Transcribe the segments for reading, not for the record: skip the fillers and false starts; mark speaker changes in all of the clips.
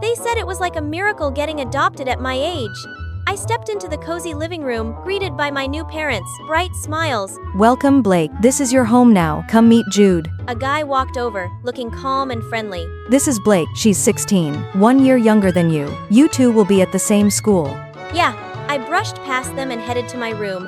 Speaker 1: They said it was like a miracle getting adopted at my age. I stepped into the cozy living room, greeted by my new parents, bright smiles.
Speaker 2: Welcome, Blake. This is your home now. Come meet Jude.
Speaker 1: A guy walked over, looking calm and friendly.
Speaker 2: This is Blake. She's 16, 1 year younger than you. You two will be at the same school.
Speaker 1: Yeah, I brushed past them and headed to my room.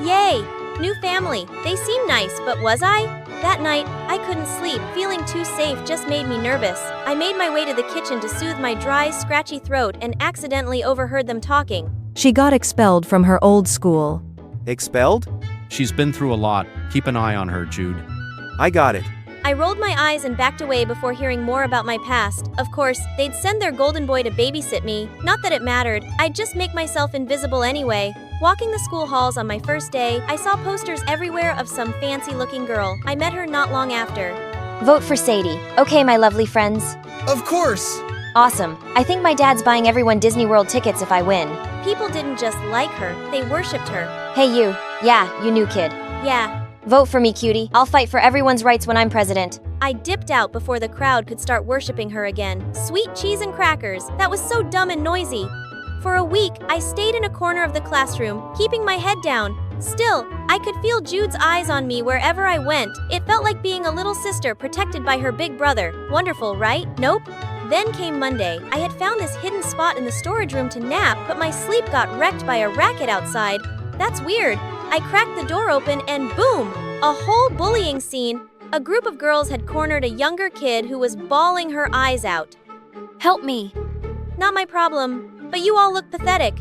Speaker 1: Yay! New family. They seem nice, but was I? That night, I couldn't sleep. Feeling too safe just made me nervous. I made my way to the kitchen to soothe my dry, scratchy throat and accidentally overheard them talking.
Speaker 2: She got expelled from her old school.
Speaker 3: Expelled?
Speaker 4: She's been through a lot. Keep an eye on her, Jude.
Speaker 3: I got it.
Speaker 1: I rolled my eyes and backed away before hearing more about my past. Of course, they'd send their golden boy to babysit me. Not that it mattered. I'd just make myself invisible anyway. Walking the school halls on my first day, I saw posters everywhere of some fancy-looking girl. I met her not long after.
Speaker 5: Vote for Sadie. Okay, my lovely friends.
Speaker 6: Of course!
Speaker 5: Awesome. I think my dad's buying everyone Disney World tickets if I win.
Speaker 1: People didn't just like her, they worshipped her.
Speaker 5: Hey you. Yeah, you new kid.
Speaker 1: Yeah.
Speaker 5: Vote for me, cutie. I'll fight for everyone's rights when I'm president.
Speaker 1: I dipped out before the crowd could start worshipping her again. Sweet cheese and crackers. That was so dumb and noisy. For a week, I stayed in a corner of the classroom, keeping my head down. Still, I could feel Jude's eyes on me wherever I went. It felt like being a little sister protected by her big brother. Wonderful, right? Nope. Then came Monday. I had found this hidden spot in the storage room to nap, but my sleep got wrecked by a racket outside. That's weird. I cracked the door open and boom! A whole bullying scene. A group of girls had cornered a younger kid who was bawling her eyes out.
Speaker 2: Help me.
Speaker 1: Not my problem, but you all look pathetic.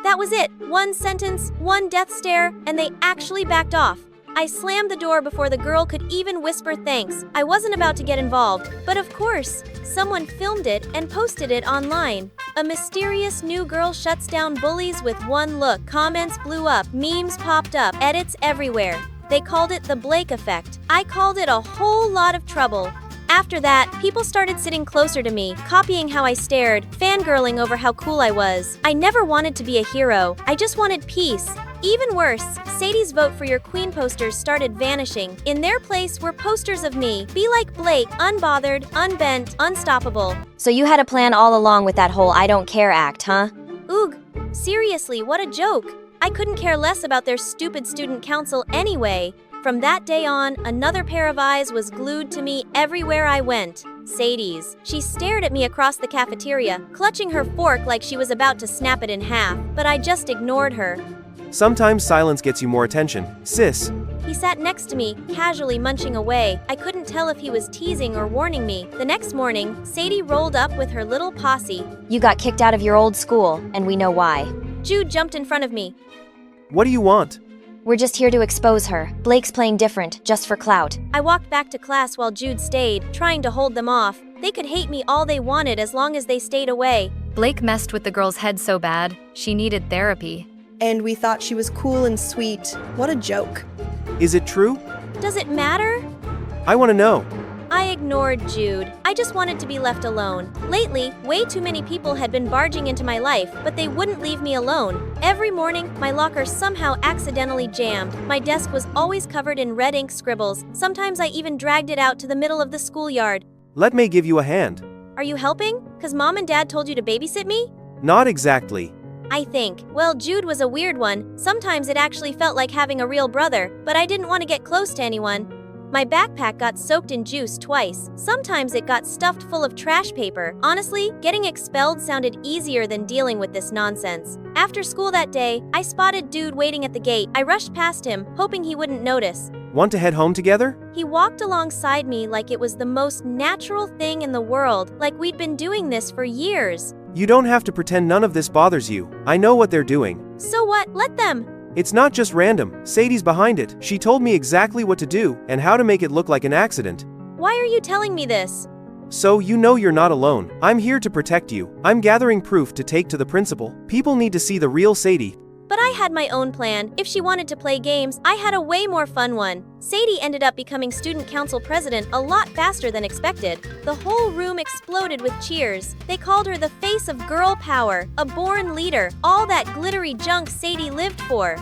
Speaker 1: That was it. One sentence, one death stare, and they actually backed off. I slammed the door before the girl could even whisper thanks. I wasn't about to get involved, but of course, someone filmed it and posted it online. A mysterious new girl shuts down bullies with one look. Comments blew up, memes popped up, edits everywhere. They called it the Blake effect. I called it a whole lot of trouble. After that, people started sitting closer to me, copying how I stared, fangirling over how cool I was. I never wanted to be a hero. I just wanted peace. Even worse, Sadie's Vote for Your Queen posters started vanishing. In their place were posters of me. Be like Blake, unbothered, unbent, unstoppable.
Speaker 5: So you had a plan all along with that whole I don't care act, huh?
Speaker 1: Oog, seriously, what a joke. I couldn't care less about their stupid student council anyway. From that day on, another pair of eyes was glued to me everywhere I went. Sadie's. She stared at me across the cafeteria, clutching her fork like she was about to snap it in half, but I just ignored her.
Speaker 3: Sometimes silence gets you more attention, sis.
Speaker 1: He sat next to me, casually munching away. I couldn't tell if he was teasing or warning me. The next morning, Sadie rolled up with her little posse.
Speaker 5: You got kicked out of your old school, and we know why.
Speaker 1: Jude jumped in front of me.
Speaker 3: What do you want?
Speaker 5: We're just here to expose her. Blake's playing different, just for clout.
Speaker 1: I walked back to class while Jude stayed, trying to hold them off. They could hate me all they wanted as long as they stayed away.
Speaker 7: Blake messed with the girl's head so bad, she needed therapy.
Speaker 8: And we thought she was cool and sweet. What a joke.
Speaker 3: Is it true?
Speaker 1: Does it matter?
Speaker 3: I want to know.
Speaker 1: I ignored Jude. I just wanted to be left alone. Lately, way too many people had been barging into my life, but they wouldn't leave me alone. Every morning, my locker somehow accidentally jammed. My desk was always covered in red ink scribbles. Sometimes I even dragged it out to the middle of the schoolyard.
Speaker 3: Let me give you a hand.
Speaker 1: Are you helping? 'Cause Mom and Dad told you to babysit me?
Speaker 3: Not exactly.
Speaker 1: I think. Well, Jude was a weird one. Sometimes it actually felt like having a real brother, but I didn't want to get close to anyone. My backpack got soaked in juice twice. Sometimes it got stuffed full of trash paper. Honestly, getting expelled sounded easier than dealing with this nonsense. After school that day, I spotted Dude waiting at the gate. I rushed past him, hoping he wouldn't notice.
Speaker 3: Want to head home together?
Speaker 1: He walked alongside me like it was the most natural thing in the world, like we'd been doing this for years.
Speaker 3: You don't have to pretend none of this bothers you. I know what they're doing.
Speaker 1: So what? Let them.
Speaker 3: It's not just random. Sadie's behind it. She told me exactly what to do and how to make it look like an accident.
Speaker 1: Why are you telling me this?
Speaker 3: So you know you're not alone. I'm here to protect you. I'm gathering proof to take to the principal. People need to see the real Sadie.
Speaker 1: But I had my own plan. If she wanted to play games, I had a way more fun one. Sadie ended up becoming student council president a lot faster than expected. The whole room exploded with cheers. They called her the face of girl power, a born leader, all that glittery junk Sadie lived for.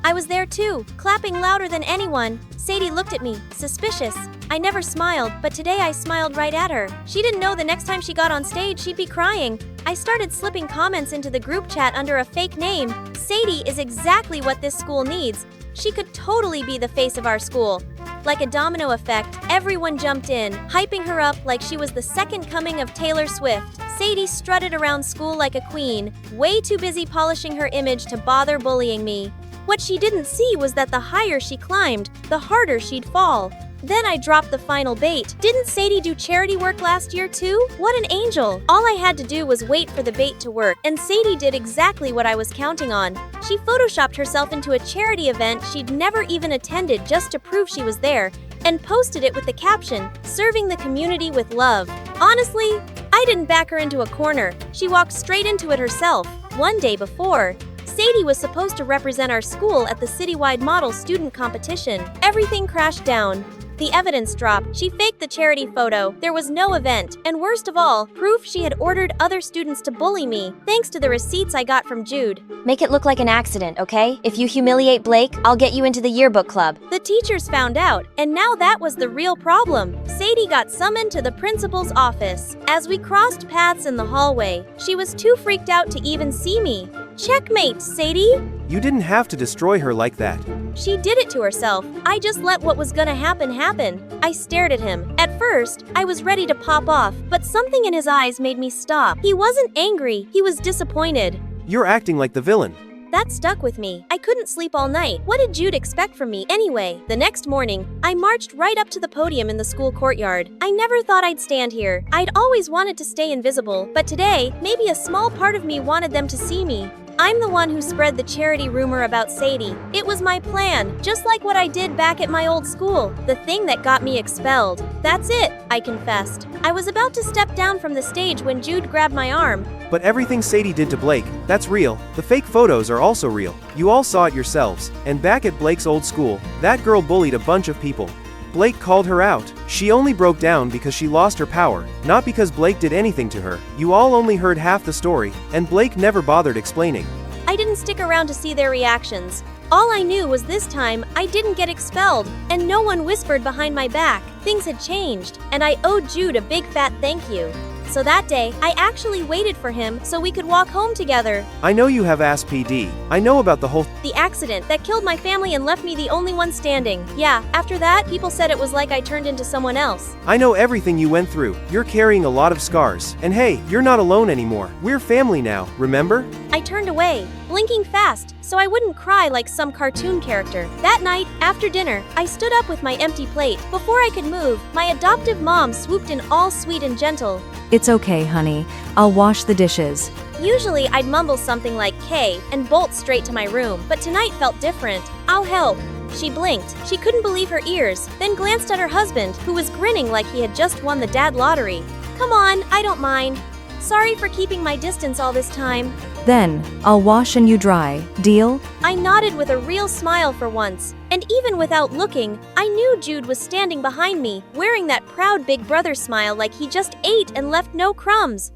Speaker 1: I was there too, clapping louder than anyone. Sadie looked at me, suspicious. I never smiled, but today I smiled right at her. She didn't know the next time she got on stage she'd be crying. I started slipping comments into the group chat under a fake name. Sadie is exactly what this school needs. She could totally be the face of our school. Like a domino effect, everyone jumped in, hyping her up like she was the second coming of Taylor Swift. Sadie strutted around school like a queen, way too busy polishing her image to bother bullying me. What she didn't see was that the higher she climbed, the harder she'd fall. Then I dropped the final bait. Didn't Sadie do charity work last year too? What an angel! All I had to do was wait for the bait to work, and Sadie did exactly what I was counting on. She photoshopped herself into a charity event she'd never even attended just to prove she was there, and posted it with the caption, "Serving the community with love." Honestly, I didn't back her into a corner. She walked straight into it herself. One day before, Sadie was supposed to represent our school at the citywide model student competition. Everything crashed down. The evidence dropped. She faked the charity photo. There was no event. And worst of all, proof she had ordered other students to bully me, thanks to the receipts I got from Jude.
Speaker 5: Make it look like an accident, okay? If you humiliate Blake, I'll get you into the yearbook club.
Speaker 1: The teachers found out, and now that was the real problem. Sadie got summoned to the principal's office. As we crossed paths in the hallway, she was too freaked out to even see me. Checkmate, Sadie!
Speaker 3: You didn't have to destroy her like that.
Speaker 1: She did it to herself. I just let what was gonna happen happen. I stared at him. At first, I was ready to pop off, but something in his eyes made me stop. He wasn't angry, he was disappointed.
Speaker 3: You're acting like the villain.
Speaker 1: That stuck with me. I couldn't sleep all night. What did Jude expect from me anyway? The next morning, I marched right up to the podium in the school courtyard. I never thought I'd stand here. I'd always wanted to stay invisible, but today, maybe a small part of me wanted them to see me. I'm the one who spread the charity rumor about Sadie. It was my plan, just like what I did back at my old school, the thing that got me expelled. That's it, I confessed. I was about to step down from the stage when Jude grabbed my arm.
Speaker 3: But everything Sadie did to Blake, that's real. The fake photos are also real. You all saw it yourselves. And back at Blake's old school, that girl bullied a bunch of people. Blake called her out. She only broke down because she lost her power, not because Blake did anything to her. You all only heard half the story, and Blake never bothered explaining.
Speaker 1: I didn't stick around to see their reactions. All I knew was this time, I didn't get expelled, and no one whispered behind my back. Things had changed, and I owed Jude a big fat thank you. So that day, I actually waited for him so we could walk home together.
Speaker 3: I know you have asked PD. I know about
Speaker 1: the accident that killed my family and left me the only one standing. Yeah, after that, people said it was like I turned into someone else.
Speaker 3: I know everything you went through. You're carrying a lot of scars. And hey, you're not alone anymore. We're family now, remember?
Speaker 1: I turned away, blinking fast, so I wouldn't cry like some cartoon character. That night, after dinner, I stood up with my empty plate. Before I could move, my adoptive mom swooped in all sweet and gentle.
Speaker 2: It's okay, honey. I'll wash the dishes.
Speaker 1: Usually I'd mumble something like K and bolt straight to my room, but tonight felt different. I'll help. She blinked. She couldn't believe her ears, then glanced at her husband, who was grinning like he had just won the dad lottery. Come on, I don't mind. Sorry for keeping my distance all this time.
Speaker 2: Then, I'll wash and you dry. Deal?
Speaker 1: I nodded with a real smile for once. And even without looking, I knew Jude was standing behind me, wearing that proud big brother smile like he just ate and left no crumbs.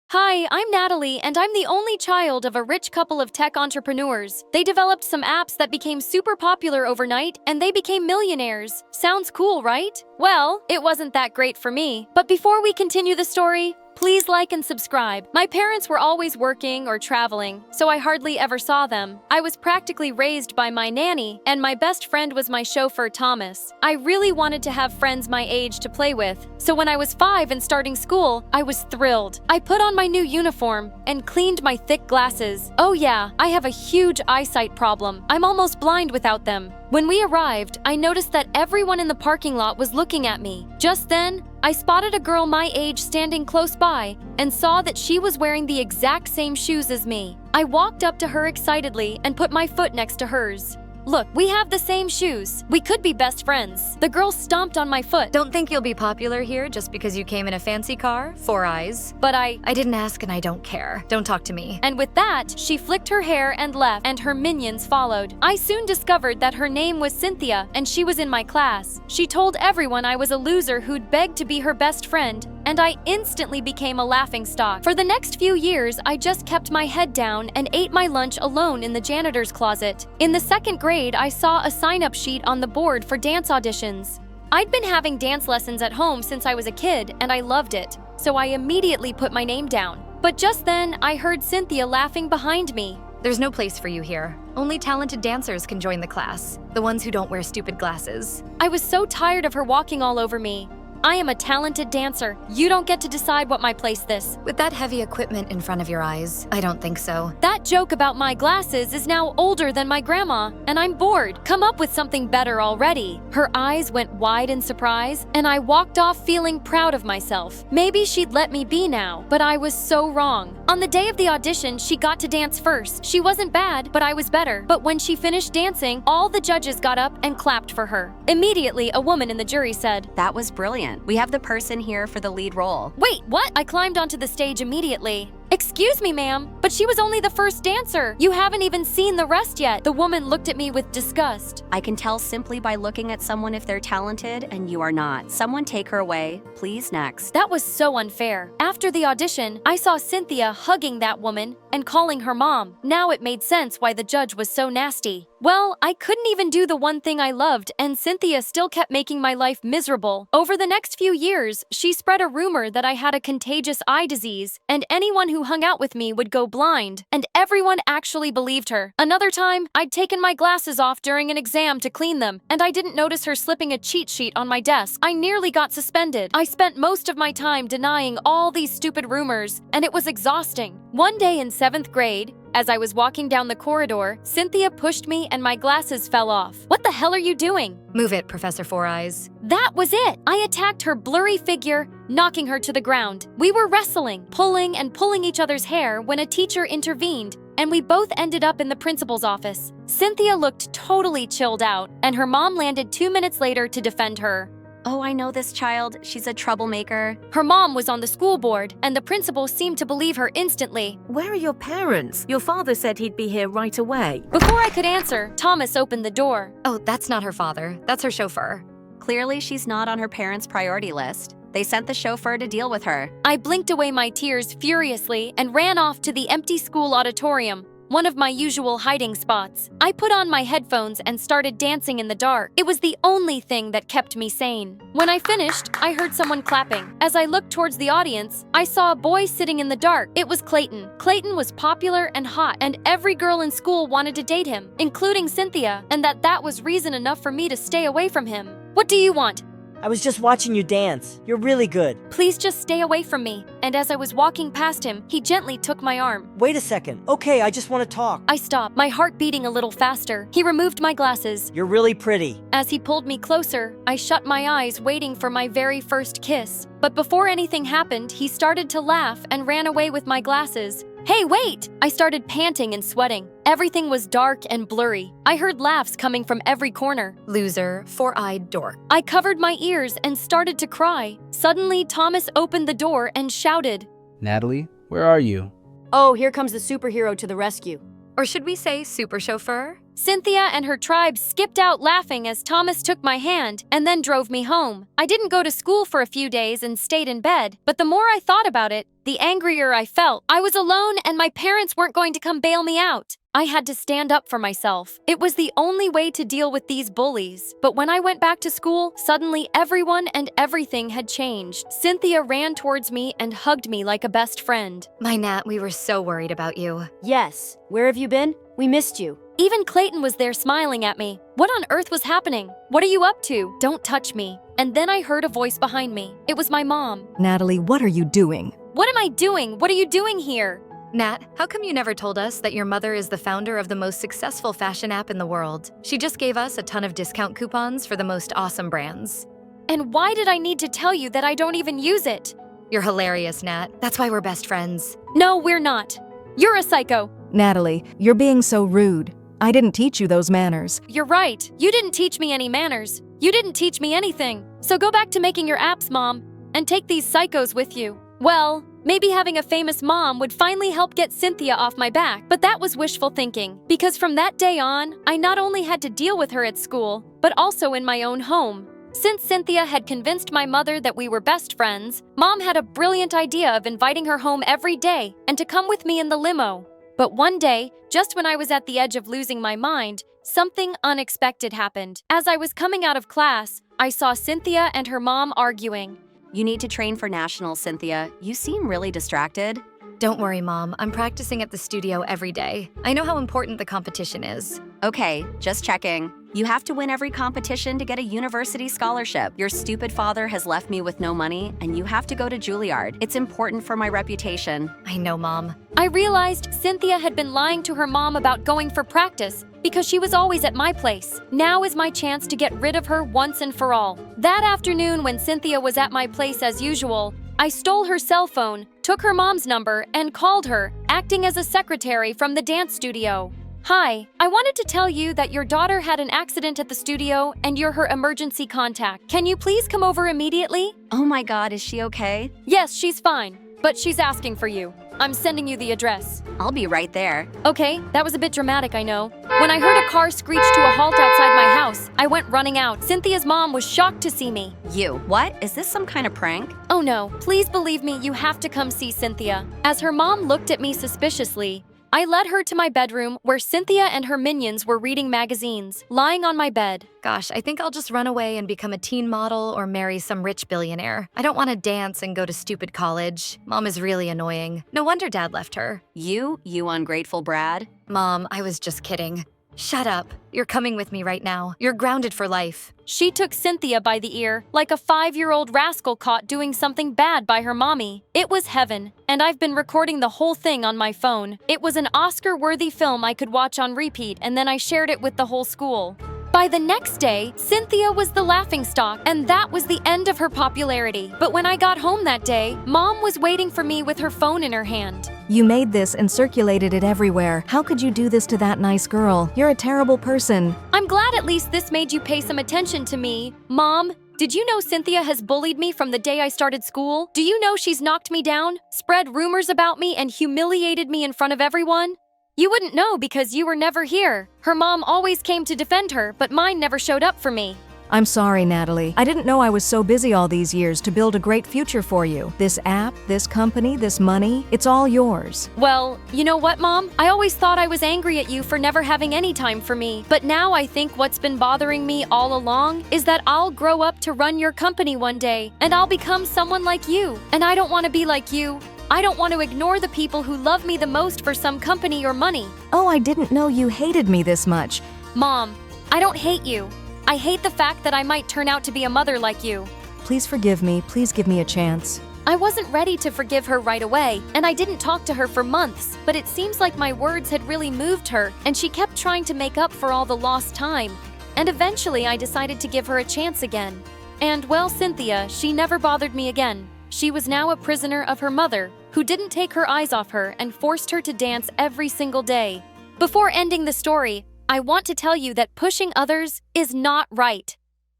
Speaker 7: Hi, I'm Natalie, and I'm the only child of a rich couple of tech entrepreneurs. They developed some apps that became super popular overnight, and they became millionaires. Sounds cool, right? Well, it wasn't that great for me. But before we continue the story, please like and subscribe. My parents were always working or traveling, so I hardly ever saw them. I was practically raised by my nanny, and my best friend was my chauffeur, Thomas. I really wanted to have friends my age to play with, so when I was 5 and starting school, I was thrilled. I put on my new uniform and cleaned my thick glasses. Oh yeah, I have a huge eyesight problem. I'm almost blind without them. When we arrived, I noticed that everyone in the parking lot was looking at me. Just then, I spotted a girl my age standing close by and saw that she was wearing the exact same shoes as me. I walked up to her excitedly and put my foot next to hers. Look, we have the same shoes. We could be best friends. The girl stomped on my foot.
Speaker 6: Don't think you'll be popular here just because you came in a fancy car? 4 eyes.
Speaker 7: But
Speaker 6: I didn't ask and I don't care. Don't talk to me.
Speaker 7: And with that, she flicked her hair and left, and her minions followed. I soon discovered that her name was Cynthia, and she was in my class. She told everyone I was a loser who'd begged to be her best friend, and I instantly became a laughingstock. For the next few years, I just kept my head down and ate my lunch alone in the janitor's closet. In the 2nd grade, I saw a sign-up sheet on the board for dance auditions. I'd been having dance lessons at home since I was a kid, and I loved it, so I immediately put my name down. But just then, I heard Cynthia laughing behind me.
Speaker 6: There's no place for you here. Only talented dancers can join the class. The ones who don't wear stupid glasses.
Speaker 7: I was so tired of her walking all over me. I am a talented dancer. You don't get to decide what my place this.
Speaker 6: With that heavy equipment in front of your eyes, I don't think so.
Speaker 7: That joke about my glasses is now older than my grandma, and I'm bored. Come up with something better already. Her eyes went wide in surprise, and I walked off feeling proud of myself. Maybe she'd let me be now, but I was so wrong. On the day of the audition, she got to dance first. She wasn't bad, but I was better. But when she finished dancing, all the judges got up and clapped for her. Immediately, a woman in the jury said,
Speaker 9: "That was brilliant. We have the person here for the lead role."
Speaker 7: "Wait, what?" I climbed onto the stage immediately. "Excuse me, ma'am, but she was only the first dancer. You haven't even seen the rest yet." The woman looked at me with disgust.
Speaker 9: "I can tell simply by looking at someone if they're talented, and you are not. Someone take her away, please. Next."
Speaker 7: That was so unfair. After the audition, I saw Cynthia hugging that woman and calling her mom. Now it made sense why the judge was so nasty. Well, I couldn't even do the one thing I loved, and Cynthia still kept making my life miserable. Over the next few years, she spread a rumor that I had a contagious eye disease, and anyone who hung out with me would go blind, and everyone actually believed her. Another time, I'd taken my glasses off during an exam to clean them, and I didn't notice her slipping a cheat sheet on my desk. I nearly got suspended. I spent most of my time denying all these stupid rumors, and it was exhausting. One day in 7th grade, as I was walking down the corridor, Cynthia pushed me and my glasses fell off. "What the hell are you doing?"
Speaker 6: Move it, Professor Four Eyes.
Speaker 7: That was it! I attacked her blurry figure, knocking her to the ground. We were wrestling, pulling and pulling each other's hair when a teacher intervened, and we both ended up in the principal's office. Cynthia looked totally chilled out, and her mom landed 2 minutes later to defend her.
Speaker 9: "Oh, I know this child. She's a troublemaker."
Speaker 7: Her mom was on the school board, and the principal seemed to believe her instantly.
Speaker 10: "Where are your parents? Your father said he'd be here right away."
Speaker 7: Before I could answer, Thomas opened the door.
Speaker 6: Oh, that's not her father. That's her chauffeur.
Speaker 9: "Clearly she's not on her parents' priority list. They sent the chauffeur to deal with her."
Speaker 7: I blinked away my tears furiously and ran off to the empty school auditorium, one of my usual hiding spots. I put on my headphones and started dancing in the dark. It was the only thing that kept me sane. When I finished, I heard someone clapping. As I looked towards the audience, I saw a boy sitting in the dark. It was Clayton. Clayton was popular and hot, and every girl in school wanted to date him, including Cynthia, and that was reason enough for me to stay away from him. "What do you want?"
Speaker 11: "I was just watching you dance. You're really good."
Speaker 7: "Please just stay away from me." And as I was walking past him, he gently took my arm.
Speaker 11: "Wait a second. Okay, I just want to talk."
Speaker 7: I stopped, my heart beating a little faster. He removed my glasses.
Speaker 11: "You're really pretty."
Speaker 7: As he pulled me closer, I shut my eyes, waiting for my very first kiss. But before anything happened, he started to laugh and ran away with my glasses. "Hey, wait!" I started panting and sweating. Everything was dark and blurry. I heard laughs coming from every corner.
Speaker 6: Loser, four-eyed dork.
Speaker 7: I covered my ears and started to cry. Suddenly, Thomas opened the door and shouted,
Speaker 12: "Natalie, where are you?"
Speaker 13: "Oh, here comes the superhero to the rescue."
Speaker 6: Or should we say super chauffeur?
Speaker 7: Cynthia and her tribe skipped out laughing as Thomas took my hand and then drove me home. I didn't go to school for a few days and stayed in bed, but the more I thought about it, the angrier I felt. I was alone and my parents weren't going to come bail me out. I had to stand up for myself. It was the only way to deal with these bullies. But when I went back to school, suddenly everyone and everything had changed. Cynthia ran towards me and hugged me like a best friend.
Speaker 6: My Nat, we were so worried about you.
Speaker 13: "Yes. Where have you been? We missed you."
Speaker 7: Even Clayton was there smiling at me. What on earth was happening? "What are you up to? Don't touch me." And then I heard a voice behind me. It was my mom.
Speaker 2: "Natalie, what are you doing?"
Speaker 7: "What am I doing? What are you doing here?"
Speaker 6: Nat, how come you never told us that your mother is the founder of the most successful fashion app in the world? She just gave us a ton of discount coupons for the most awesome brands.
Speaker 7: And why did I need to tell you that I don't even use it?
Speaker 6: You're hilarious, Nat. That's why we're best friends.
Speaker 7: No, we're not. You're a psycho.
Speaker 2: "Natalie, you're being so rude. I didn't teach you those manners."
Speaker 7: You're right. You didn't teach me any manners. You didn't teach me anything. So go back to making your apps, Mom, and take these psychos with you. Well, maybe having a famous mom would finally help get Cynthia off my back, but that was wishful thinking. Because from that day on, I not only had to deal with her at school, but also in my own home. Since Cynthia had convinced my mother that we were best friends, Mom had a brilliant idea of inviting her home every day and to come with me in the limo. But one day, just when I was at the edge of losing my mind, something unexpected happened. As I was coming out of class, I saw Cynthia and her mom arguing.
Speaker 9: You need to train for nationals, Cynthia. You seem really distracted.
Speaker 6: Don't worry, Mom. I'm practicing at the studio every day. I know how important the competition is.
Speaker 9: Okay, just checking. You have to win every competition to get a university scholarship. Your stupid father has left me with no money, and you have to go to Juilliard. It's important for my reputation.
Speaker 6: I know, Mom.
Speaker 7: I realized Cynthia had been lying to her mom about going for practice because she was always at my place. Now is my chance to get rid of her once and for all. That afternoon, when Cynthia was at my place as usual, I stole her cell phone, took her mom's number, and called her, acting as a secretary from the dance studio. Hi, I wanted to tell you that your daughter had an accident at the studio and you're her emergency contact. Can you please come over immediately?
Speaker 9: Oh my God, is she okay?
Speaker 7: Yes, she's fine, but she's asking for you. I'm sending you the address.
Speaker 9: I'll be right there.
Speaker 7: Okay, that was a bit dramatic, I know. When I heard a car screech to a halt outside my house, I went running out. Cynthia's mom was shocked to see me.
Speaker 9: You, what? Is this some kind of prank?
Speaker 7: Oh no, please believe me, you have to come see Cynthia. As her mom looked at me suspiciously, I led her to my bedroom where Cynthia and her minions were reading magazines, lying on my bed.
Speaker 6: Gosh, I think I'll just run away and become a teen model or marry some rich billionaire. I don't want to dance and go to stupid college. Mom is really annoying. No wonder Dad left her.
Speaker 9: You ungrateful Brad.
Speaker 6: Mom, I was just kidding. Shut up. You're coming with me right now. You're grounded for life.
Speaker 7: She took Cynthia by the ear, like a 5-year-old rascal caught doing something bad by her mommy. It was heaven, and I've been recording the whole thing on my phone. It was an Oscar-worthy film I could watch on repeat, and then I shared it with the whole school. By the next day, Cynthia was the laughingstock, and that was the end of her popularity. But when I got home that day, Mom was waiting for me with her phone in her hand.
Speaker 2: You made this and circulated it everywhere. How could you do this to that nice girl? You're a terrible person.
Speaker 7: I'm glad at least this made you pay some attention to me. Mom, did you know Cynthia has bullied me from the day I started school? Do you know she's knocked me down, spread rumors about me, and humiliated me in front of everyone? You wouldn't know because you were never here. Her mom always came to defend her, but mine never showed up for me.
Speaker 2: I'm sorry, Natalie. I didn't know I was so busy all these years to build a great future for you. This app, this company, this money, it's all yours.
Speaker 7: Well, you know what, Mom? I always thought I was angry at you for never having any time for me. But now I think what's been bothering me all along is that I'll grow up to run your company one day, and I'll become someone like you. And I don't want to be like you. I don't want to ignore the people who love me the most for some company or money.
Speaker 2: Oh, I didn't know you hated me this much.
Speaker 7: Mom, I don't hate you. I hate the fact that I might turn out to be a mother like you.
Speaker 2: Please forgive me. Please give me a chance.
Speaker 7: I wasn't ready to forgive her right away, and I didn't talk to her for months, but it seems like my words had really moved her, and she kept trying to make up for all the lost time. And eventually I decided to give her a chance again. And well, Cynthia, she never bothered me again. She was now a prisoner of her mother, who didn't take her eyes off her and forced her to dance every single day. Before ending the story, I want to tell you that pushing others is not right.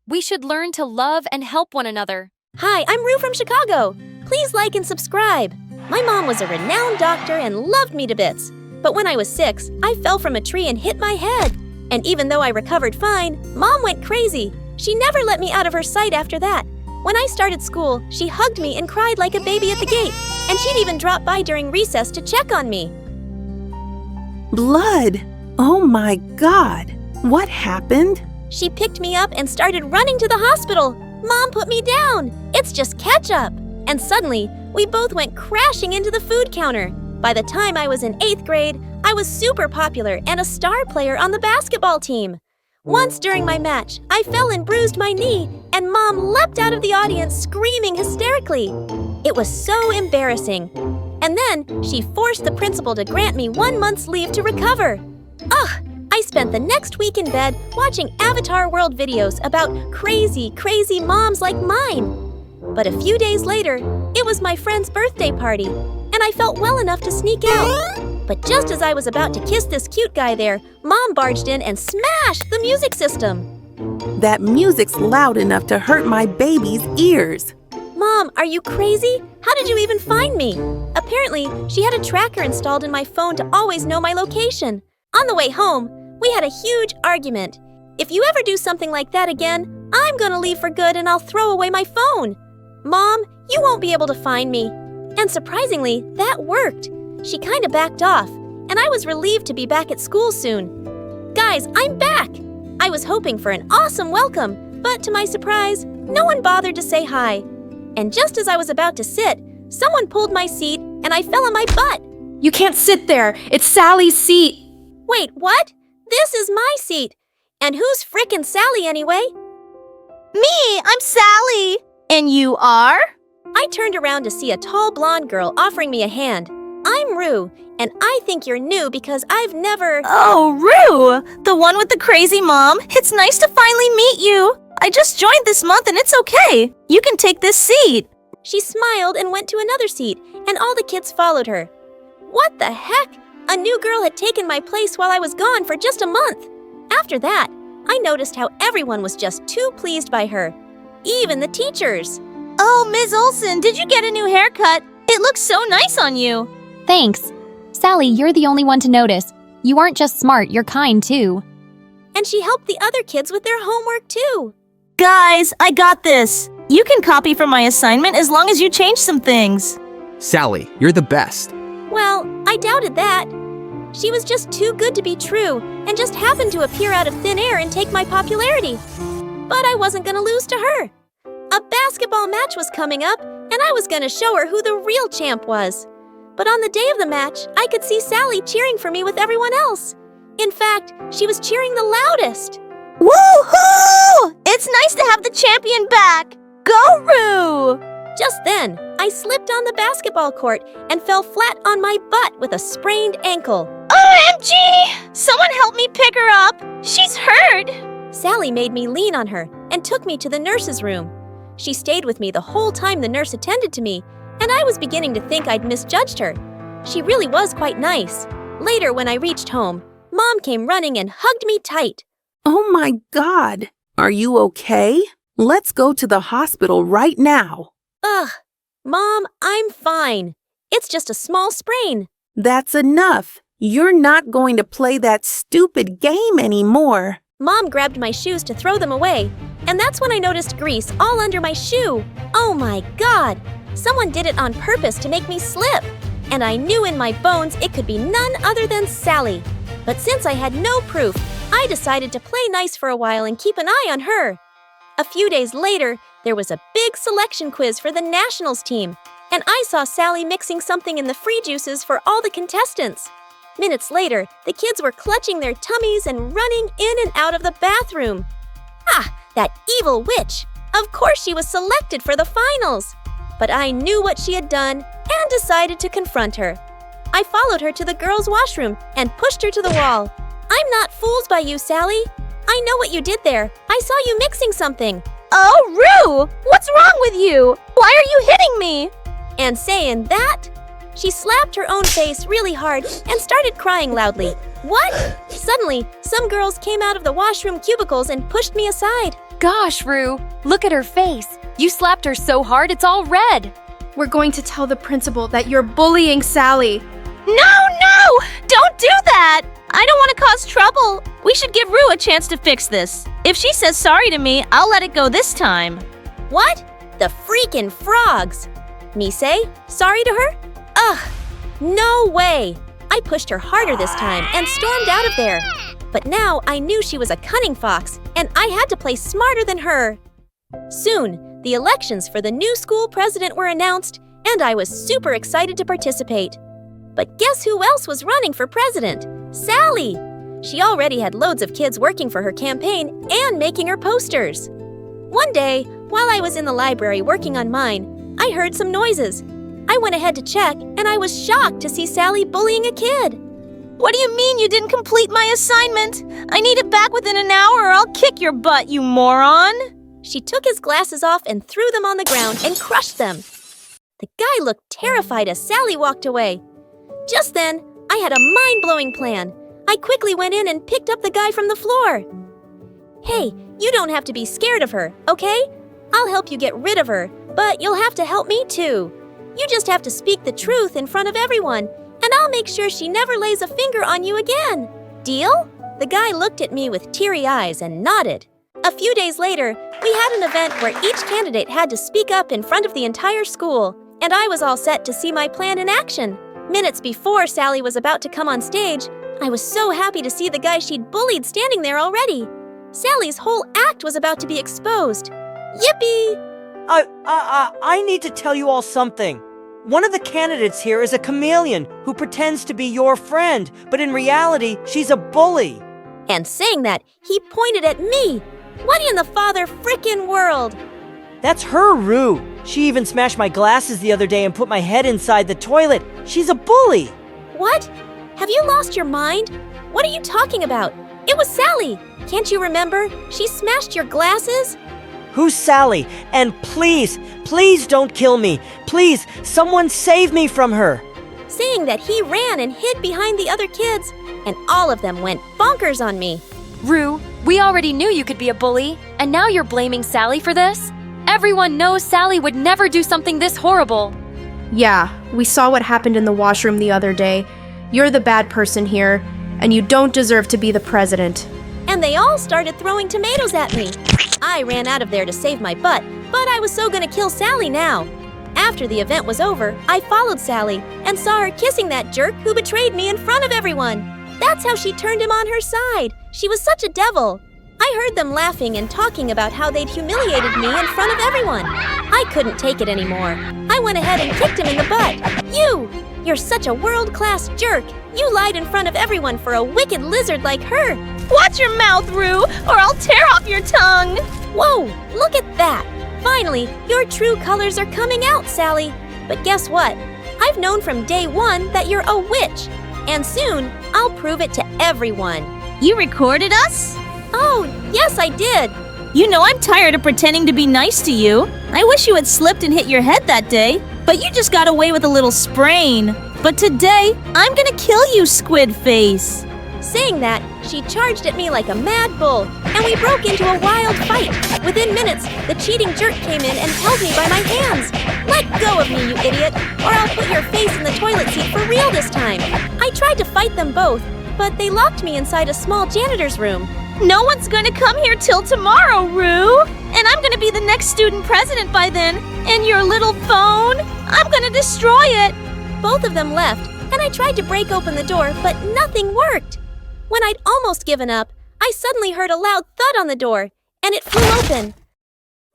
Speaker 7: We should learn to love and help one another.
Speaker 1: Hi, I'm Rue from Chicago. Please like and subscribe. My mom was a renowned doctor and loved me to bits. But when I was 6, I fell from a tree and hit my head. And even though I recovered fine, Mom went crazy. She never let me out of her sight after that. When I started school, she hugged me and cried like a baby at the gate. And she'd even drop by during recess to check on me.
Speaker 14: Blood! Oh my God! What happened?
Speaker 1: She picked me up and started running to the hospital. Mom put me down. It's just ketchup. And suddenly, we both went crashing into the food counter. By the time I was in 8th grade, I was super popular and a star player on the basketball team. Once during my match, I fell and bruised my knee, and Mom leapt out of the audience screaming hysterically. It was so embarrassing. And then she forced the principal to grant me 1 month's leave to recover. Ugh! I spent the next week in bed watching Avatar World videos about crazy, crazy moms like mine. But a few days later, it was my friend's birthday party, and I felt well enough to sneak out. But just as I was about to kiss this cute guy there, Mom barged in and smashed the music system.
Speaker 14: That music's loud enough to hurt my baby's ears.
Speaker 1: Mom, are you crazy? How did you even find me? Apparently, she had a tracker installed in my phone to always know my location. On the way home, we had a huge argument. If you ever do something like that again, I'm gonna leave for good and I'll throw away my phone. Mom, you won't be able to find me. And surprisingly, that worked. She kinda backed off, and I was relieved to be back at school soon. Guys, I'm back! I was hoping for an awesome welcome, but to my surprise, no one bothered to say hi. And just as I was about to sit, someone pulled my seat and I fell on my butt.
Speaker 15: You can't sit there. It's Sally's seat.
Speaker 1: Wait, what? This is my seat. And who's frickin' Sally anyway?
Speaker 16: Me, I'm Sally. And you are?
Speaker 1: I turned around to see a tall blonde girl offering me a hand. I'm Rue, and I think you're new because I've never...
Speaker 16: Oh, Rue! The one with the crazy mom. It's nice to finally meet you. I just joined this month and it's okay. You can take this seat.
Speaker 1: She smiled and went to another seat, and all the kids followed her. What the heck? A new girl had taken my place while I was gone for just a month. After that, I noticed how everyone was just too pleased by her. Even the teachers.
Speaker 16: Oh, Ms. Olson, did you get a new haircut? It looks so nice on you.
Speaker 17: Thanks. Sally, you're the only one to notice. You aren't just smart, you're kind too.
Speaker 1: And she helped the other kids with their homework too.
Speaker 16: Guys, I got this. You can copy from my assignment as long as you change some things.
Speaker 18: Sally, you're the best.
Speaker 1: Well, I doubted that. She was just too good to be true and just happened to appear out of thin air and take my popularity. But I wasn't gonna lose to her. A basketball match was coming up, and I was gonna show her who the real champ was. But on the day of the match, I could see Sally cheering for me with everyone else. In fact, she was cheering the loudest.
Speaker 16: Woohoo! It's nice to have the champion back! Go, Rue!
Speaker 1: Just then, I slipped on the basketball court and fell flat on my butt with a sprained ankle.
Speaker 16: OMG! Someone help me pick her up! She's hurt!
Speaker 1: Sally made me lean on her and took me to the nurse's room. She stayed with me the whole time the nurse attended to me, and I was beginning to think I'd misjudged her. She really was quite nice. Later, when I reached home, Mom came running and hugged me tight.
Speaker 14: Oh my God! Are you okay? Let's go to the hospital right now.
Speaker 1: Ugh, Mom, I'm fine. It's just a small sprain.
Speaker 14: That's enough. You're not going to play that stupid game anymore.
Speaker 1: Mom grabbed my shoes to throw them away, and that's when I noticed grease all under my shoe. Oh my God! Someone did it on purpose to make me slip, and I knew in my bones it could be none other than Sally. But since I had no proof, I decided to play nice for a while and keep an eye on her. A few days later, there was a big selection quiz for the nationals team, and I saw Sally mixing something in the free juices for all the contestants. Minutes later, the kids were clutching their tummies and running in and out of the bathroom. Ah, that evil witch! Of course she was selected for the finals! But I knew what she had done and decided to confront her. I followed her to the girls' washroom and pushed her to the wall. I'm not fooled by you, Sally. I know what you did there. I saw you mixing something.
Speaker 16: Oh, Rue! What's wrong with you? Why are you hitting me?
Speaker 1: And saying that, she slapped her own face really hard and started crying loudly. What? Suddenly, some girls came out of the washroom cubicles and pushed me aside.
Speaker 7: Gosh, Rue, look at her face. You slapped her so hard it's all red.
Speaker 15: We're going to tell the principal that you're bullying Sally.
Speaker 16: No! Don't do that! I don't want to cause trouble. We should give Rue a chance to fix this. If she says sorry to me, I'll let it go this time.
Speaker 1: What? The freaking frogs! Me say sorry to her? Ugh, no way! I pushed her harder this time and stormed out of there. But now I knew she was a cunning fox, and I had to play smarter than her. Soon, the elections for the new school president were announced, and I was super excited to participate. But guess who else was running for president? Sally! She already had loads of kids working for her campaign and making her posters. One day, while I was in the library working on mine, I heard some noises. I went ahead to check, and I was shocked to see Sally bullying a kid.
Speaker 16: What do you mean you didn't complete my assignment? I need it back within an hour or I'll kick your butt, you moron!
Speaker 1: She took his glasses off and threw them on the ground and crushed them. The guy looked terrified as Sally walked away. Just then, I had a mind-blowing plan. I quickly went in and picked up the guy from the floor. Hey, you don't have to be scared of her, okay? I'll help you get rid of her, but you'll have to help me too. You just have to speak the truth in front of everyone, and I'll make sure she never lays a finger on you again. Deal? The guy looked at me with teary eyes and nodded. A few days later, we had an event where each candidate had to speak up in front of the entire school, and I was all set to see my plan in action. Minutes before Sally was about to come on stage, I was so happy to see the guy she'd bullied standing there already. Sally's whole act was about to be exposed. Yippee!
Speaker 11: I need to tell you all something. One of the candidates here is a chameleon who pretends to be your friend, but in reality, she's a bully.
Speaker 1: And saying that, he pointed at me. What in the father frickin' world?
Speaker 11: That's her, Rue. She even smashed my glasses the other day and put my head inside the toilet. She's a bully.
Speaker 1: What? Have you lost your mind? What are you talking about? It was Sally. Can't you remember? She smashed your glasses?
Speaker 11: Who's Sally? And please, please don't kill me. Please, someone save me from her.
Speaker 1: Saying that, he ran and hid behind the other kids, and all of them went bonkers on me.
Speaker 7: Rue, we already knew you could be a bully, and now you're blaming Sally for this? Everyone knows Sally would never do something this horrible.
Speaker 15: Yeah, we saw what happened in the washroom the other day. You're the bad person here, and you don't deserve to be the president.
Speaker 1: And they all started throwing tomatoes at me. I ran out of there to save my butt, but I was so gonna kill Sally now. After the event was over, I followed Sally and saw her kissing that jerk who betrayed me in front of everyone. That's how she turned him on her side. She was such a devil. I heard them laughing and talking about how they'd humiliated me in front of everyone. I couldn't take it anymore. I went ahead and kicked him in the butt. You're such a world-class jerk. You lied in front of everyone for a wicked lizard like her.
Speaker 16: Watch your mouth, Rue, or I'll tear off your tongue.
Speaker 1: Whoa, look at that. Finally, your true colors are coming out, Sally. But guess what? I've known from day one that you're a witch. And soon, I'll prove it to everyone.
Speaker 16: You recorded us?
Speaker 1: Oh, yes, I did.
Speaker 16: You know I'm tired of pretending to be nice to you. I wish you had slipped and hit your head that day, but you just got away with a little sprain. But today, I'm gonna kill you, Squid Face.
Speaker 1: Saying that, she charged at me like a mad bull, and we broke into a wild fight. Within minutes, the cheating jerk came in and held me by my hands. Let go of me, you idiot, or I'll put your face in the toilet seat for real this time. I tried to fight them both, but they locked me inside a small janitor's room.
Speaker 16: No one's gonna come here till tomorrow, Rue. And I'm gonna be the next student president by then. And your little phone, I'm gonna destroy it.
Speaker 1: Both of them left, and I tried to break open the door, but nothing worked. When I'd almost given up, I suddenly heard a loud thud on the door, and it flew open.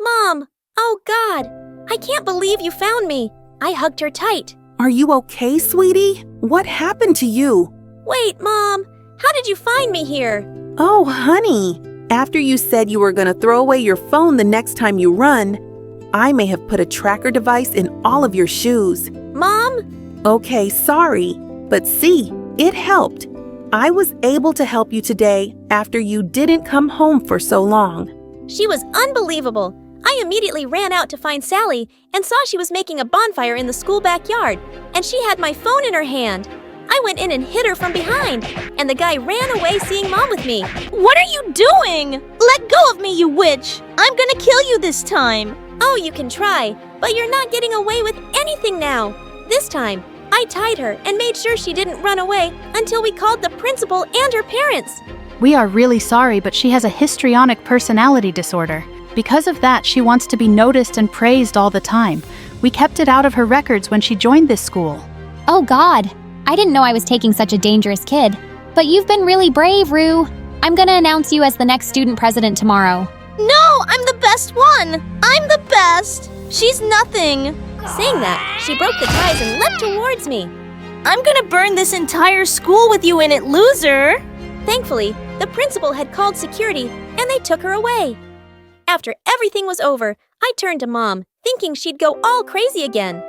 Speaker 1: Mom! Oh God! I can't believe you found me. I hugged her tight.
Speaker 14: Are you okay, sweetie? What happened to you?
Speaker 1: Wait, Mom! How did you find me here?
Speaker 14: Oh, honey. After you said you were going to throw away your phone the next time you run, I may have put a tracker device in all of your shoes.
Speaker 1: Mom?
Speaker 14: Okay, sorry. But see, it helped. I was able to help you today after you didn't come home for so long.
Speaker 1: She was unbelievable. I immediately ran out to find Sally and saw she was making a bonfire in the school backyard, and she had my phone in her hand. I went in and hit her from behind, and the guy ran away seeing Mom with me.
Speaker 16: What are you doing? Let go of me, you witch! I'm gonna kill you this time.
Speaker 1: Oh, you can try, but you're not getting away with anything now. This time, I tied her and made sure she didn't run away until we called the principal and her parents.
Speaker 19: We are really sorry, but she has a histrionic personality disorder. Because of that, she wants to be noticed and praised all the time. We kept it out of her records when she joined this school.
Speaker 17: Oh God, I didn't know I was taking such a dangerous kid. But you've been really brave, Rue. I'm gonna announce you as the next student president tomorrow.
Speaker 16: No, I'm the best one! I'm the best! She's nothing!
Speaker 1: Saying that, she broke the ties and leapt towards me.
Speaker 16: I'm gonna burn this entire school with you in it, loser!
Speaker 1: Thankfully, the principal had called security and they took her away. After everything was over, I turned to Mom, thinking she'd go all crazy again.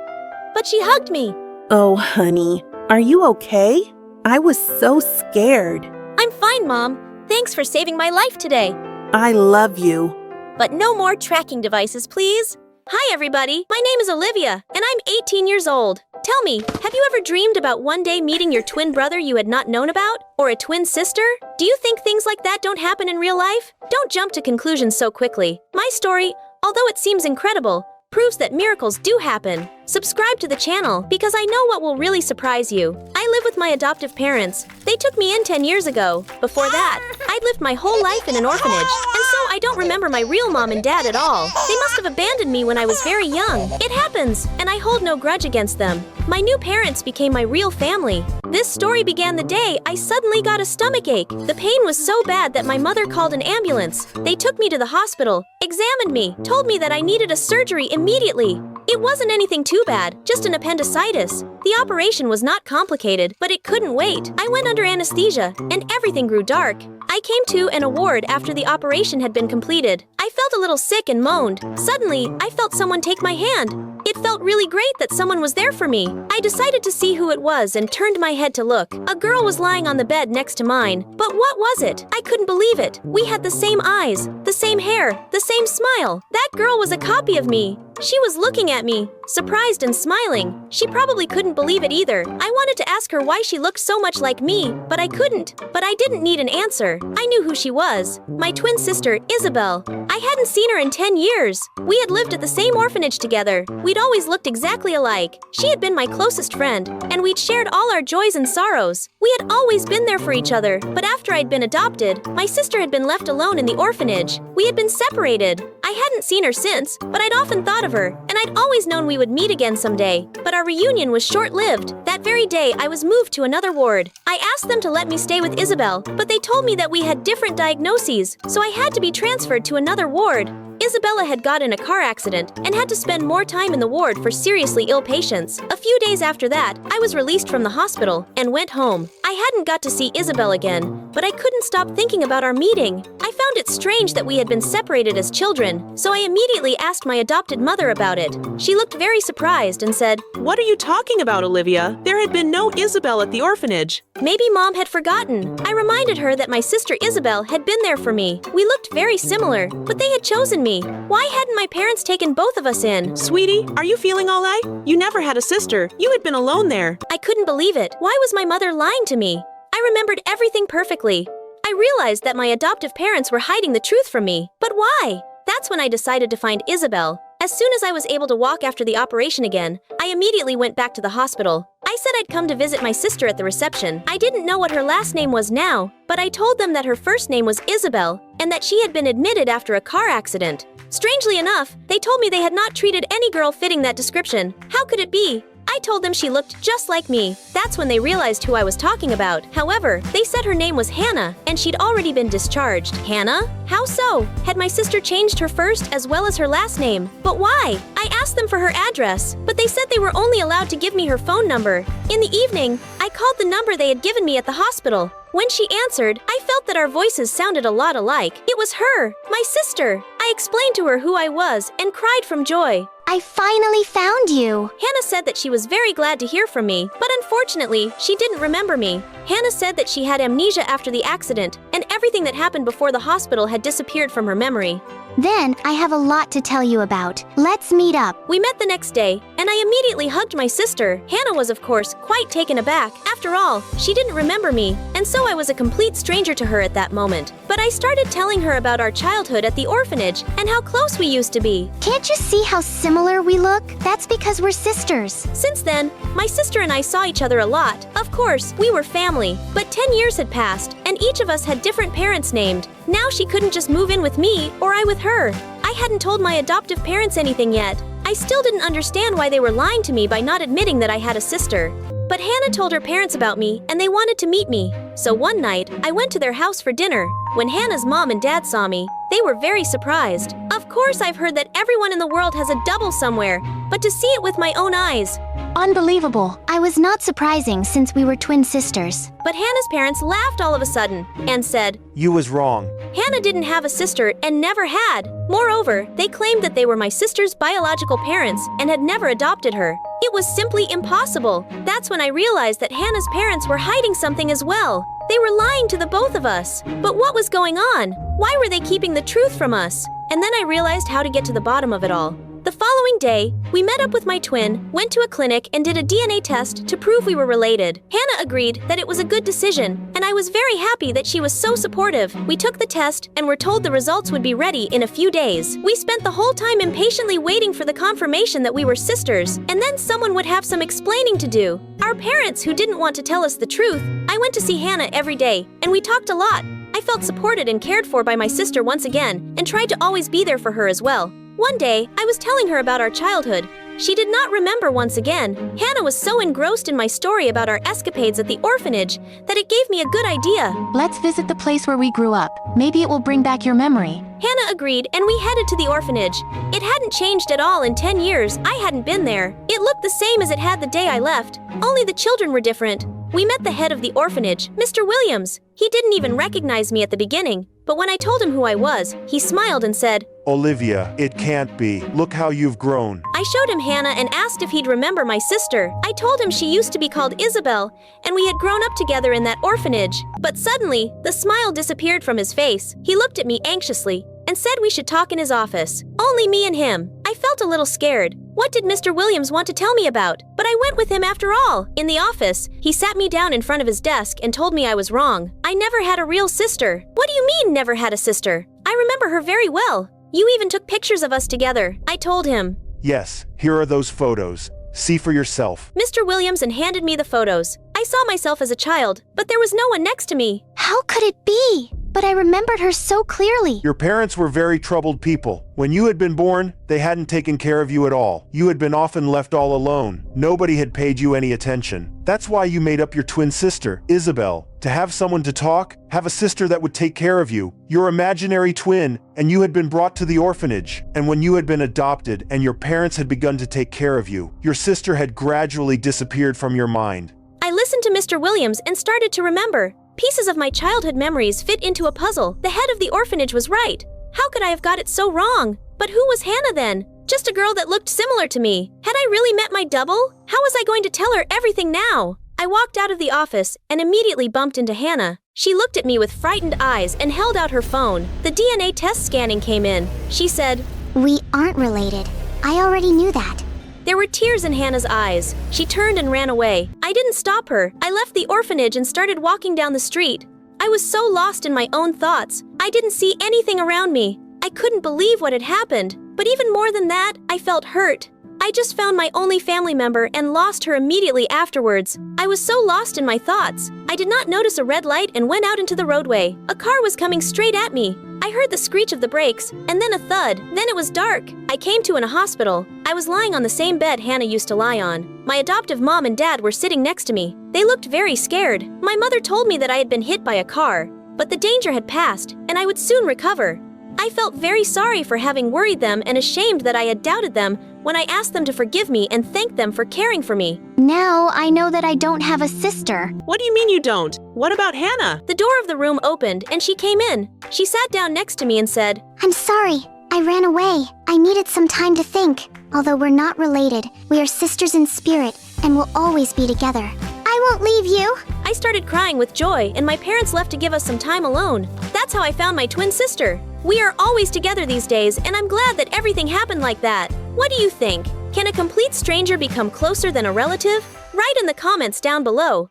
Speaker 1: But she hugged me.
Speaker 14: Oh, honey, are you okay? I was so scared.
Speaker 1: I'm fine, Mom. Thanks for saving my life today.
Speaker 14: I love you.
Speaker 1: But no more tracking devices, please. Hi, everybody. My name is Olivia, and I'm 18 years old. Tell me, have you ever dreamed about one day meeting your twin brother you had not known about? Or a twin sister? Do you think things like that don't happen in real life? Don't jump to conclusions so quickly. My story, although it seems incredible, proves that miracles do happen. Subscribe to the channel because I know what will really surprise you. I live with my adoptive parents. They took me in 10 years ago. Before that, I'd lived my whole life in an orphanage, and so I don't remember my real mom and dad at all. They must have abandoned me when I was very young. It happens, and I hold no grudge against them. My new parents became my real family. This story began the day I suddenly got a stomachache. The pain was so bad that my mother called an ambulance. They took me to the hospital, examined me, told me that I needed a surgery immediately. It wasn't anything too bad, just an appendicitis. The operation was not complicated, but it couldn't wait. I went under anesthesia, and everything grew dark. I came to in a ward after the operation had been completed. I felt a little sick and moaned. Suddenly, I felt someone take my hand. It felt really great that someone was there for me. I decided to see who it was and turned my head to look. A girl was lying on the bed next to mine. But what was it? I couldn't believe it. We had the same eyes, the same hair, the same smile. That girl was a copy of me. She was looking at me, surprised and smiling. She probably couldn't believe it either. I wanted to ask her why she looked so much like me, but I couldn't. But I didn't need an answer. I knew who she was. My twin sister, Isabel. I hadn't seen her in 10 years. We had lived at the same orphanage together. We'd always looked exactly alike. She had been my closest friend, and we'd shared all our joys and sorrows. We had always been there for each other, but after I'd been adopted, my sister had been left alone in the orphanage. We had been separated. I hadn't seen her since, but I'd often thought of her, and I'd always known we would meet again someday. But our reunion was short-lived. That very day, I was moved to another ward. I asked them to let me stay with Isabel, but they told me that we had different diagnoses, so I had to be transferred to another ward. Isabella had got in a car accident and had to spend more time in the ward for seriously ill patients. A few days after that, I was released from the hospital and went home. I hadn't got to see Isabel again, but I couldn't stop thinking about our meeting. I found it strange that we had been separated as children, so I immediately asked my adopted mother about it. She looked very surprised and said,
Speaker 20: "What are you talking about, Olivia? There had been no Isabel at the orphanage."
Speaker 1: Maybe Mom had forgotten. I reminded her that my sister Isabel had been there for me. We looked very similar, but they had chosen me. Why hadn't my parents taken both of us in?
Speaker 20: Sweetie, are you feeling all right? You never had a sister. You had been alone there.
Speaker 1: I couldn't believe it. Why was my mother lying to me? I remembered everything perfectly. I realized that my adoptive parents were hiding the truth from me. But why? That's when I decided to find Isabel. As soon as I was able to walk after the operation again, I immediately went back to the hospital. I said I'd come to visit my sister at the reception. I didn't know what her last name was now, but I told them that her first name was Isabel and that she had been admitted after a car accident. Strangely enough, they told me they had not treated any girl fitting that description. How could it be? I told them she looked just like me. That's when they realized who I was talking about. However, they said her name was Hannah, and she'd already been discharged. Hannah? How so? Had my sister changed her first as well as her last name? But why? I asked them for her address, but they said they were only allowed to give me her phone number. In the evening, I called the number they had given me at the hospital. When she answered, I felt that our voices sounded a lot alike. It was her, my sister. I explained to her who I was and cried from joy.
Speaker 17: I finally found you.
Speaker 1: Hannah said that she was very glad to hear from me, but unfortunately, she didn't remember me. Hannah said that she had amnesia after the accident, and everything that happened before the hospital had disappeared from her memory.
Speaker 17: Then, I have a lot to tell you about. Let's meet up.
Speaker 1: We met the next day, and I immediately hugged my sister. Hannah was, of course, quite taken aback. After all, she didn't remember me, and so I was a complete stranger to her at that moment. But I started telling her about our childhood at the orphanage and how close we used to be.
Speaker 17: Can't you see how similar we look? That's because we're sisters.
Speaker 1: Since then, my sister and I saw each other a lot. Of course, we were family, but 10 years had passed, and each of us had different parents named. Now she couldn't just move in with me, or I with her. I hadn't told my adoptive parents anything yet. I still didn't understand why they were lying to me by not admitting that I had a sister. But Hannah told her parents about me, and they wanted to meet me. So one night, I went to their house for dinner. When Hannah's mom and dad saw me, they were very surprised. Of course, I've heard that everyone in the world has a double somewhere, but to see it with my own eyes.
Speaker 17: Unbelievable. I was not surprising since we were twin sisters.
Speaker 1: But Hannah's parents laughed all of a sudden and said,
Speaker 3: "You was wrong."
Speaker 1: Hannah didn't have a sister and never had. Moreover, they claimed that they were my sister's biological parents and had never adopted her. It was simply impossible. That's when I realized that Hannah's parents were hiding something as well. They were lying to the both of us. But what was going on? Why were they keeping the truth from us? And then I realized how to get to the bottom of it all. The following day, we met up with my twin, went to a clinic, and did a DNA test to prove we were related. Hannah agreed that it was a good decision, and I was very happy that she was so supportive. We took the test and were told the results would be ready in a few days. We spent the whole time impatiently waiting for the confirmation that we were sisters, and then someone would have some explaining to do. Our parents, who didn't want to tell us the truth, I went to see Hannah every day, and we talked a lot. I felt supported and cared for by my sister once again, and tried to always be there for her as well. One day, I was telling her about our childhood. She did not remember once again. Hannah was so engrossed in my story about our escapades at the orphanage that it gave me a good idea.
Speaker 21: Let's visit the place where we grew up. Maybe it will bring back your memory.
Speaker 1: Hannah agreed, and we headed to the orphanage. It hadn't changed at all in 10 years. I hadn't been there. It looked the same as it had the day I left, only the children were different. We met the head of the orphanage, Mr. Williams. He didn't even recognize me at the beginning, but when I told him who I was, he smiled and said,
Speaker 22: Olivia, it can't be. Look how you've grown.
Speaker 1: I showed him Hannah and asked if he'd remember my sister. I told him she used to be called Isabel, and we had grown up together in that orphanage. But suddenly, the smile disappeared from his face. He looked at me anxiously and said we should talk in his office. Only me and him. I felt a little scared. What did Mr. Williams want to tell me about? But I went with him after all. In the office, he sat me down in front of his desk and told me I was wrong. I never had a real sister. What do you mean, never had a sister? I remember her very well. You even took pictures of us together, I told him.
Speaker 22: Yes, here are those photos. See for yourself.
Speaker 1: Mr. Williams handed me the photos. I saw myself as a child, but there was no one next to me.
Speaker 17: How could it be? But I remembered her so clearly.
Speaker 22: Your parents were very troubled people. When you had been born, they hadn't taken care of you at all. You had been often left all alone. Nobody had paid you any attention. That's why you made up your twin sister, Isabel, to have someone to talk, have a sister that would take care of you, your imaginary twin, and you had been brought to the orphanage. And when you had been adopted and your parents had begun to take care of you, your sister had gradually disappeared from your mind.
Speaker 1: I listened to Mr. Williams and started to remember. Pieces of my childhood memories fit into a puzzle. The head of the orphanage was right. How could I have got it so wrong? But who was Hannah then? Just a girl that looked similar to me. Had I really met my double? How was I going to tell her everything now? I walked out of the office and immediately bumped into Hannah. She looked at me with frightened eyes and held out her phone. The DNA test scanning came in. She said,
Speaker 17: "We aren't related. I already knew that."
Speaker 1: There were tears in Hannah's eyes. She turned and ran away. I didn't stop her. I left the orphanage and started walking down the street. I was so lost in my own thoughts. I didn't see anything around me. I couldn't believe what had happened. But even more than that, I felt hurt. I just found my only family member and lost her immediately afterwards. I was so lost in my thoughts. I did not notice a red light and went out into the roadway. A car was coming straight at me. I heard the screech of the brakes, and then a thud. Then it was dark. I came to in a hospital. I was lying on the same bed Hannah used to lie on. My adoptive mom and dad were sitting next to me. They looked very scared. My mother told me that I had been hit by a car, but the danger had passed, and I would soon recover. I felt very sorry for having worried them and ashamed that I had doubted them when I asked them to forgive me and thanked them for caring for me.
Speaker 17: Now I know that I don't have a sister.
Speaker 20: What do you mean you don't? What about Hannah?
Speaker 1: The door of the room opened and she came in. She sat down next to me and said,
Speaker 17: "I'm sorry. I ran away. I needed some time to think. Although we're not related, we are sisters in spirit and will always be together. I won't leave you."
Speaker 1: I started crying with joy and my parents left to give us some time alone. That's how I found my twin sister. We are always together these days, and I'm glad that everything happened like that. What do you think? Can a complete stranger become closer than a relative? Write in the comments down below.